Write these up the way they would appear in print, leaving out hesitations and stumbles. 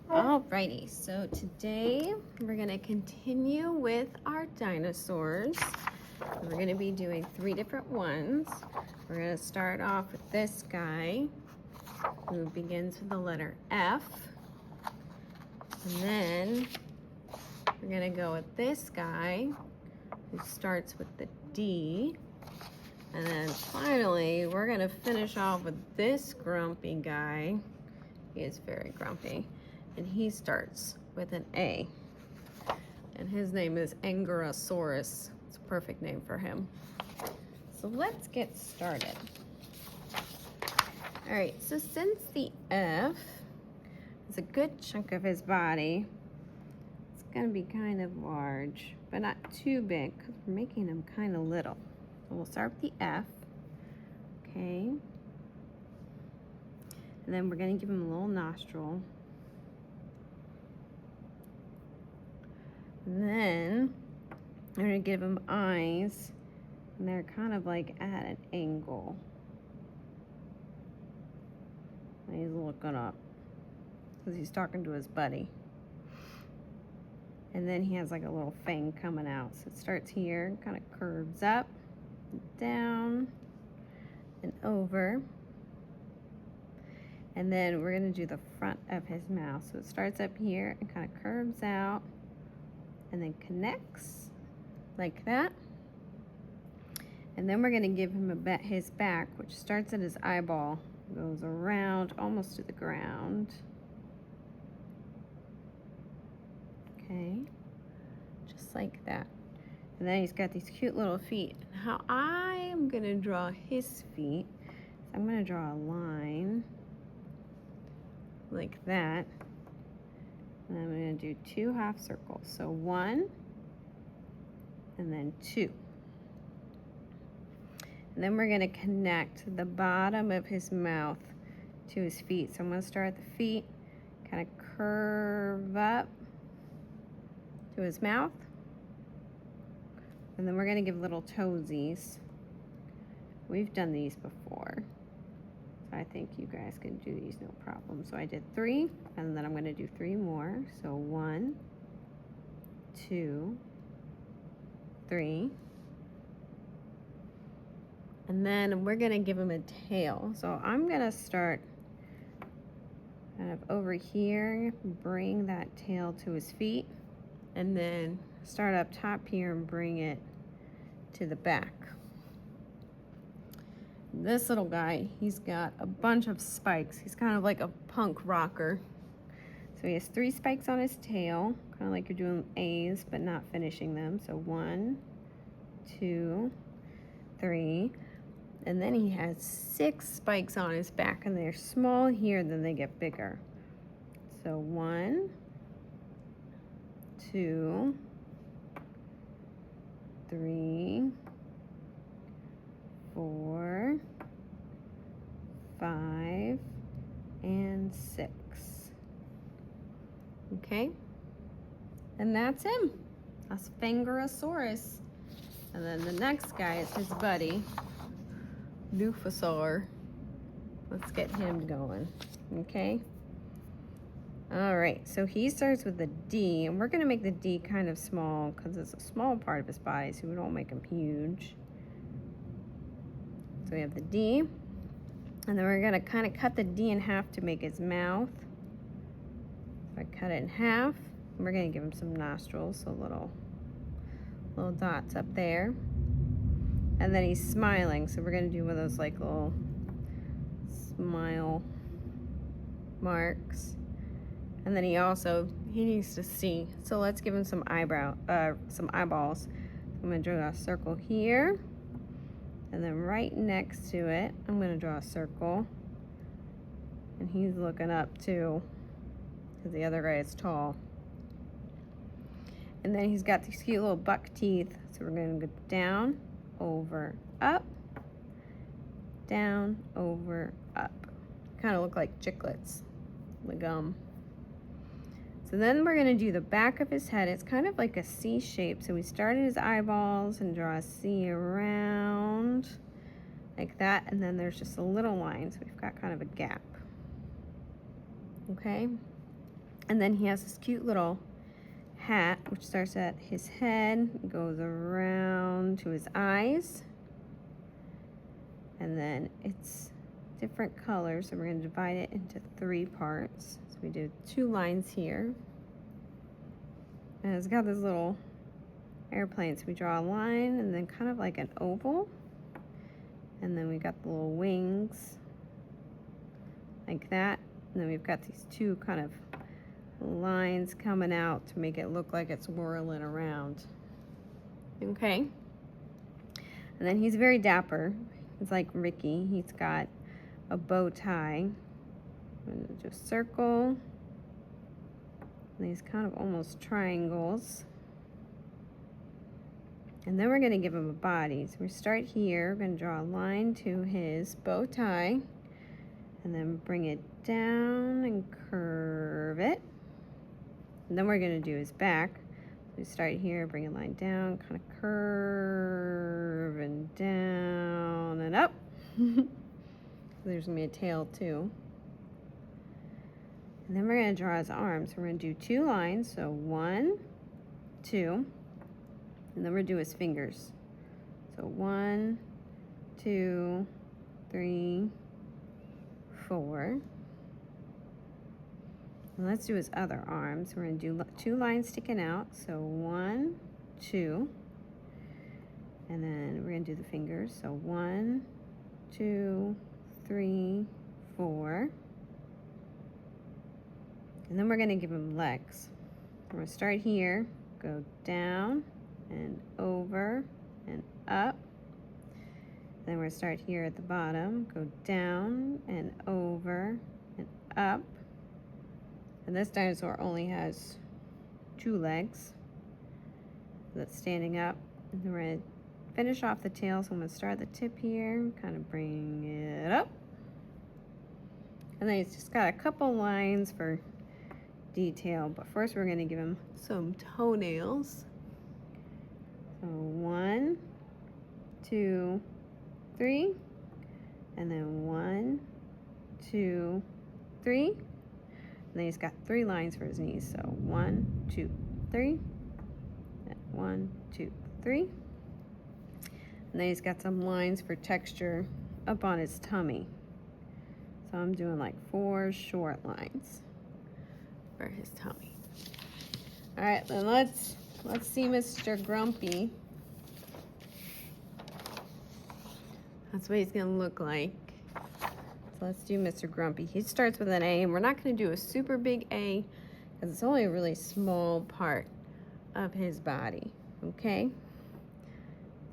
Alrighty, so today we're going to continue with our dinosaurs. We're going to be doing 3 different ones. We're going to start off with this guy who begins with the letter F. And then we're going to go with this guy who starts with the D. And then finally, we're going to finish off with this grumpy guy. He is very grumpy. And he starts with an A. And his name is Hangry Dinosaur. It's a perfect name for him. So let's get started. All right, so since the F is a good chunk of his body, it's gonna be kind of large, but not too big because we're making him kind of little. So we'll start with the F, okay? And then we're gonna give him a little nostril. And then I'm gonna give him eyes, and they're kind of like at an angle. And he's looking up because he's talking to his buddy. And then he has like a little fang coming out. So it starts here, kind of curves up, down, and over. And then we're gonna do the front of his mouth. So it starts up here and kind of curves out, and then connects like that. And then we're going to give him his back, which starts at his eyeball, goes around almost to the ground. Okay, just like that. And then he's got these cute little feet. How I am going to draw his feet, I'm going to draw a line like that. And I'm going to do 2 half circles. So 1 and then 2. And then we're going to connect the bottom of his mouth to his feet. So I'm going to start at the feet, kind of curve up to his mouth. And then we're going to give little toesies. We've done these before. So I think you guys can do these no problem. So I did 3, and then I'm going to do 3 more. So 1, 2, 3. And then we're going to give him a tail. So I'm going to start kind of over here, bring that tail to his feet, and then start up top here and bring it to the back. This little guy, he's got a bunch of spikes. He's kind of like a punk rocker. So he has 3 spikes on his tail, kind of like you're doing A's but not finishing them. So 1, 2, 3. And then he has 6 spikes on his back, and they're small here, then they get bigger. So 1, 2, 3, 4, 5, and 6. Okay, and that's him. That's Fangosaurus. And then the next guy is his buddy, Doofasaur. Let's get him going. Okay. All right, so he starts with the D, and we're going to make the D kind of small because it's a small part of his body, so we don't make him huge. So we have the D, and then we're going to kind of cut the D in half to make his mouth. So I cut it in half. And we're going to give him some nostrils, so little dots up there. And then he's smiling, so we're going to do one of those like little smile marks. And then he needs to see. So let's give him some eyeballs. I'm going to draw a circle here. And then right next to it, I'm going to draw a circle. And he's looking up too, because the other guy is tall. And then he's got these cute little buck teeth. So we're going to go down, over, up, down, over, up. Kind of look like chiclets, the gum. So then we're going to do the back of his head. It's kind of like a C shape. So we start at his eyeballs and draw a C around like that. And then there's just a little line. So we've got kind of a gap. Okay. And then he has this cute little hat, which starts at his head, goes around to his eyes, and then it's different colors. So we're going to divide it into 3 parts. So we do 2 lines here, and it's got this little airplane. So we draw a line and then kind of like an oval, and then we got the little wings like that, and then we've got these 2 kind of lines coming out to make it look like it's whirling around. Okay, and then he's very dapper. It's like Ricky. He's got a bow tie. I'm gonna do a circle, and these kind of almost triangles, and then we're going to give him a body. So we start here. We're going to draw a line to his bow tie, and then bring it down and curve it. And then we're going to do his back. So we start here, bring a line down, kind of curve and down and up. There's going to be a tail too. And then we're going to draw his arms. We're going to do 2 lines. So 1, 2, and then we're going to do his fingers. So 1, 2, 3, 4. And let's do his other arms. We're going to do 2 lines sticking out. So 1, 2. And then we're going to do the fingers. So 1, 2, 3, 4. And then we're going to give him legs. We're going to start here, go down and over and up. Then we're going to start here at the bottom, go down and over and up. And this dinosaur only has 2 legs. That's standing up. And then we're going to finish off the tail. So I'm going to start at the tip here, kind of bring it up. And then it's just got a couple lines for detail. But first we're going to give him some toenails. So 1, 2, 3. And then 1, 2, 3. And then he's got 3 lines for his knees. So 1, 2, 3. 1, 2, 3. And then he's got some lines for texture up on his tummy. So I'm doing like 4 short lines for his tummy. All right, then let's see Mr. Grumpy. That's what he's gonna look like. So let's do Mr. Grumpy. He starts with an A, and we're not going to do a super big A because it's only a really small part of his body, okay?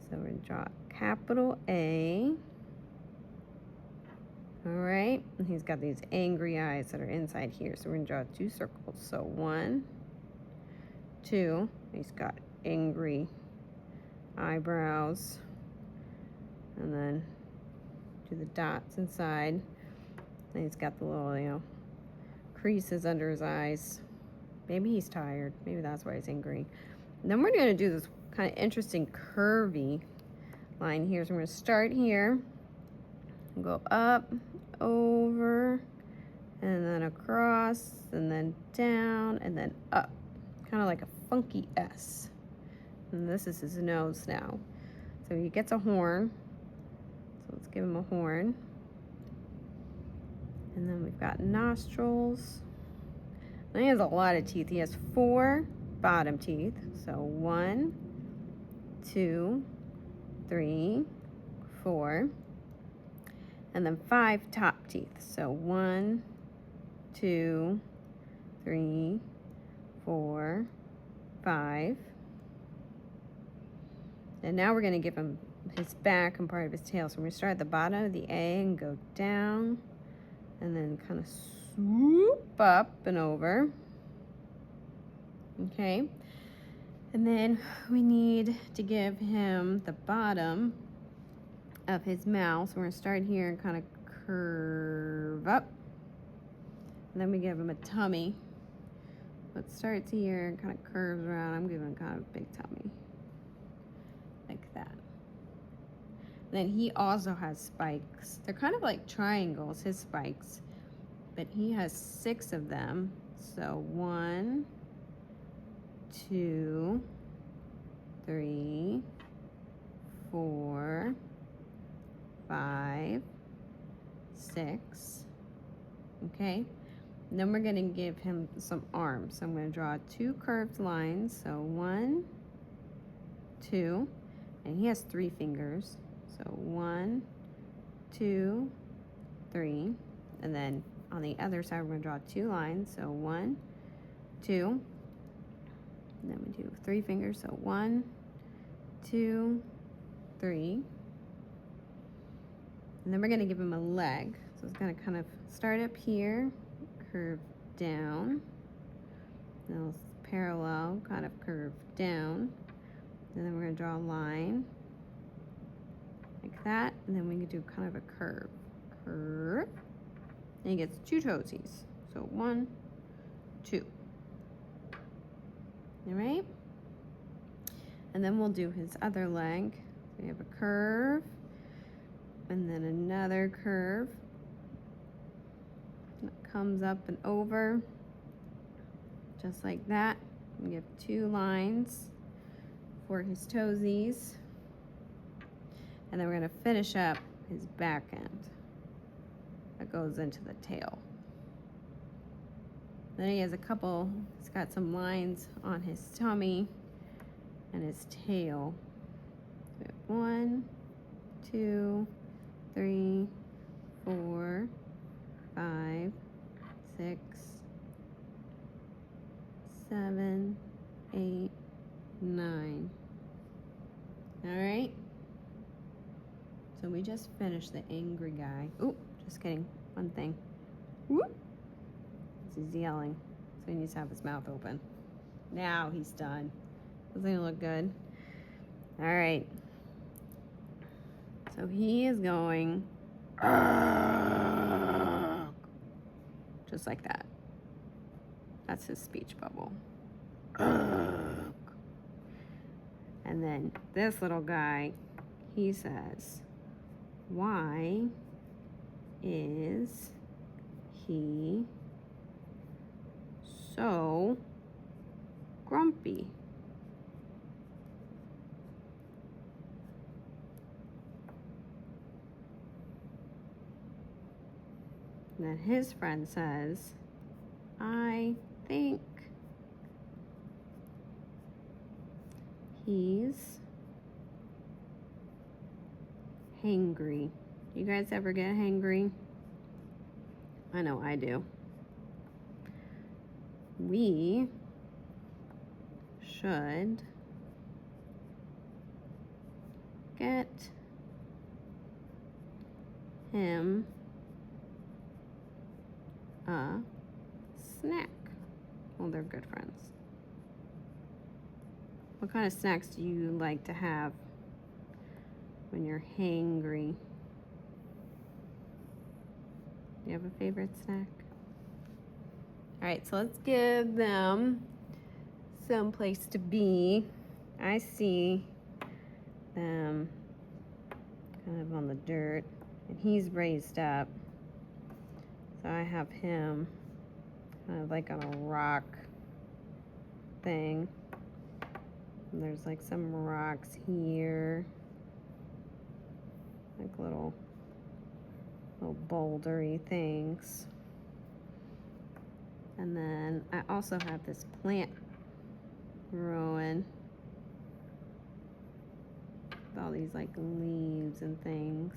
So we're going to draw a capital A. All right, and he's got these angry eyes that are inside here. So we're going to draw 2 circles. So 1, 2. He's got angry eyebrows. And then do the dots inside. And he's got the little, creases under his eyes. Maybe he's tired. Maybe that's why he's angry. And then we're going to do this kind of interesting curvy line here. So we're going to start here, go up, over, and then across, and then down, and then up. Kind of like a funky S. And this is his nose now. So he gets a horn. So let's give him a horn. And then we've got nostrils. And he has a lot of teeth. He has 4 bottom teeth. So 1, 2, 3, 4. And then 5 top teeth. So 1, 2, 3, 4, 5. And now we're going to give him his back and part of his tail. So we're going to start at the bottom of the A and go down. And then kind of swoop up and over. Okay. And then we need to give him the bottom of his mouth. So we're going to start here and kind of curve up. And then we give him a tummy. It starts here and kind of curves around. I'm giving kind of a big tummy. Like that. Then he also has spikes. They're kind of like triangles, his spikes. But he has 6 of them. So 1, 2, 3, 4, 5, 6. Okay. And then we're going to give him some arms. So I'm going to draw 2 curved lines. So 1, 2, and he has 3 fingers. So 1, 2, 3, and then on the other side we're going to draw 2 lines. So 1, 2, and then we do 3 fingers. So 1, 2, 3, and then we're going to give him a leg. So it's going to kind of start up here, curve down, now parallel, kind of curve down, and then we're going to draw a line like that, and then we can do kind of a curve, and he gets 2 toesies. So 1, 2. All right, and then we'll do his other leg. So we have a curve, and then another curve. It comes up and over, just like that. We give 2 lines for his toesies. And then we're going to finish up his back end that goes into the tail. Then he has he's got some lines on his tummy and his tail. So we have 1, 2, 3, 4, 5, 6, 7, 8, 9. All right. So we just finished the angry guy. Ooh, just kidding. One thing. Whoop. He's yelling, so he needs to have his mouth open. Now he's done. Doesn't he look good? All right. So he is going just like that. That's his speech bubble. And then this little guy, he says, why is he so grumpy? And then his friend says, I think he's hangry. You guys ever get hangry? I know I do. We should get him a snack. Well, they're good friends. What kind of snacks do you like to have when you're hangry? Do you have a favorite snack? All right, so let's give them some place to be. I see them kind of on the dirt, and he's raised up. So I have him kind of like on a rock thing. And there's like some rocks here, like little bouldery things. And then I also have this plant growing with all these like leaves and things.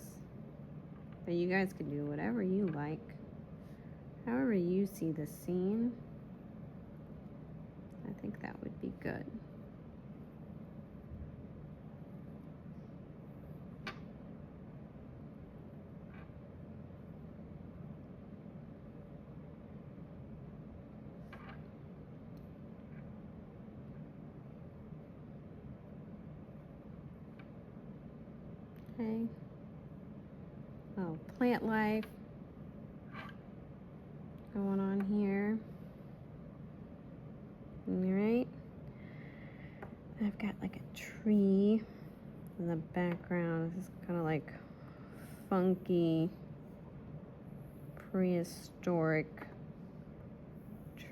But you guys can do whatever you like, however you see the scene. I think that would be good. Okay. Oh, plant life going on here. All right. I've got like a tree in the background. This is kind of like funky prehistoric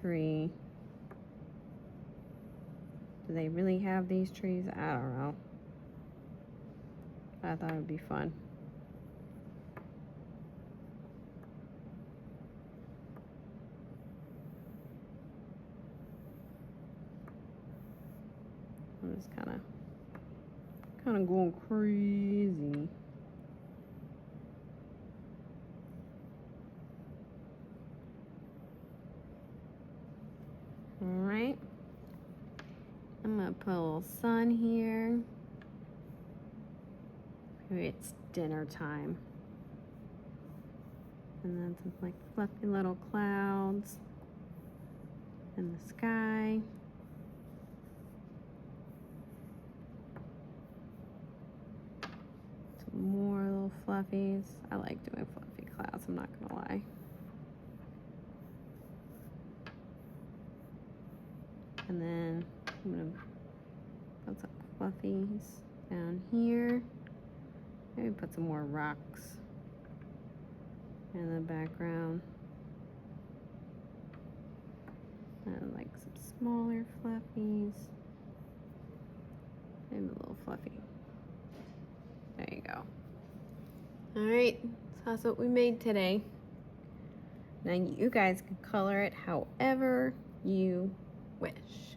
tree. Do they really have these trees? I don't know. I thought it would be fun. I'm just kind of going crazy. All right. I'm gonna put a little sun here. Maybe it's dinner time. And then some like fluffy little clouds in the sky. Some more little fluffies. I like doing fluffy clouds, I'm not gonna lie. And then I'm gonna put some fluffies down here. Maybe put some more rocks in the background. And like some smaller fluffies. Maybe a little fluffy. There you go. All right, so that's what we made today. Now you guys can color it however you wish.